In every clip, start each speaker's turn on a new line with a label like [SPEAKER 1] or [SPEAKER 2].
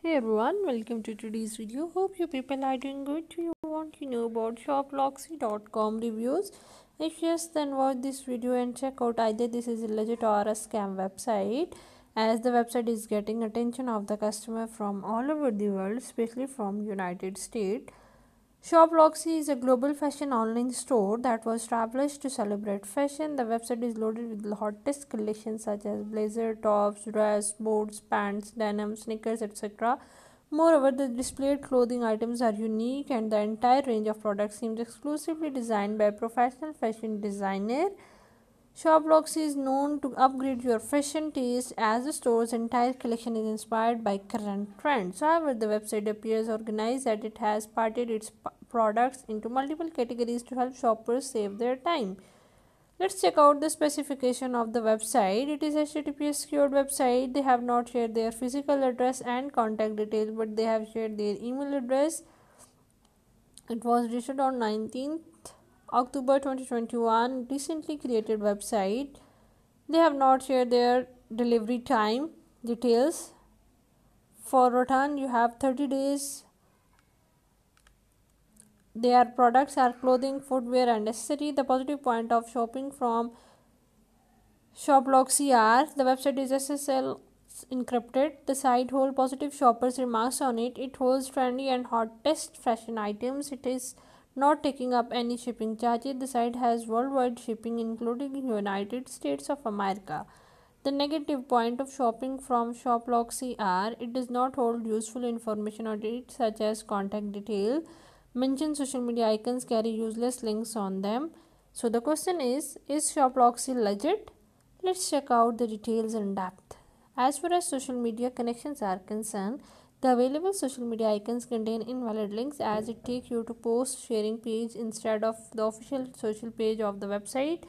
[SPEAKER 1] Hey everyone, welcome to today's video. Hope you people are doing good. Do you want to know about shoploxy.com reviews? If yes, then watch this video and check out either this is a legit or a scam website, as the website is getting attention of the customer from all over the world, especially from United States. Shoploxy is a global fashion online store that was established to celebrate fashion. The website is loaded with the hottest collections such as blazer, tops, dress, boots, pants, denim, sneakers, etc. Moreover, the displayed clothing items are unique and the entire range of products seems exclusively designed by a professional fashion designer. Shoploxy is known to upgrade your fashion taste as the store's entire collection is inspired by current trends. However, the website appears organized that it has parted its products into multiple categories to help shoppers save their time. Let's check out the specification of the website. It is HTTPS secured website. They have not shared their physical address and contact details, but they have shared their email address. It was registered on 19th October 2021, recently created website. They have not shared their delivery time details. For return, you have 30 days. Their products are clothing, footwear, and accessory. The positive point of shopping from Shoploxy are the website is SSL encrypted. The site holds positive shoppers' remarks on it. It holds trendy and hottest fashion items. It is not taking up any shipping charges. The site has worldwide shipping, including United States of America. The negative point of shopping from Shoploxy are it does not hold useful information on it, such as contact detail. Mention social media icons carry useless links on them. So the question is Shoploxy legit? Let's check out the details in depth. As far as social media connections are concerned, the available social media icons contain invalid links as it takes you to post sharing page instead of the official social page of the website.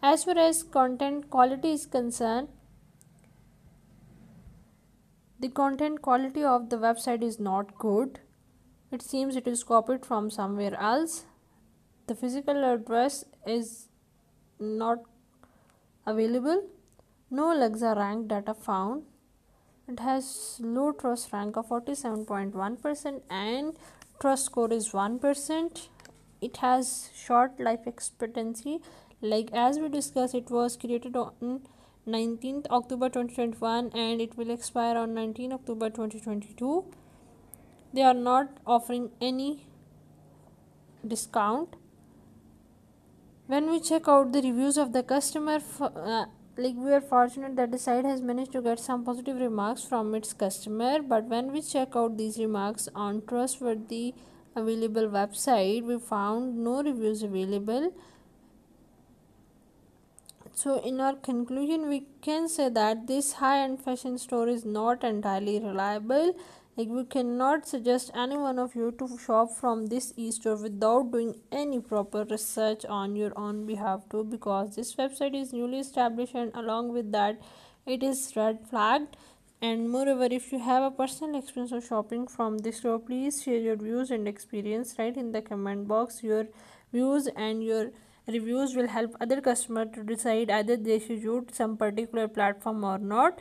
[SPEAKER 1] As far as content quality is concerned, the content quality of the website is not good. It seems it is copied from somewhere else. The physical address is not available. No Alexa rank data found. It has low trust rank of 47.1% and trust score is 1%. It has short life expectancy. Like as we discussed, it was created on 19th October 2021 and it will expire on 19th October 2022. They are not offering any discount. When we check out the reviews of the customer, we are fortunate that the site has managed to get some positive remarks from its customer, but when we check out these remarks on trustworthy available website, we found no reviews available. So in our conclusion, we can say that this high-end fashion store is not entirely reliable. We cannot suggest any one of you to shop from this e-store without doing any proper research on your own behalf too, because this website is newly established and along with that it is red flagged. And moreover, if you have a personal experience of shopping from this store, please share your views and experience right in the comment box. Your views and your reviews will help other customers to decide either they should use some particular platform or not.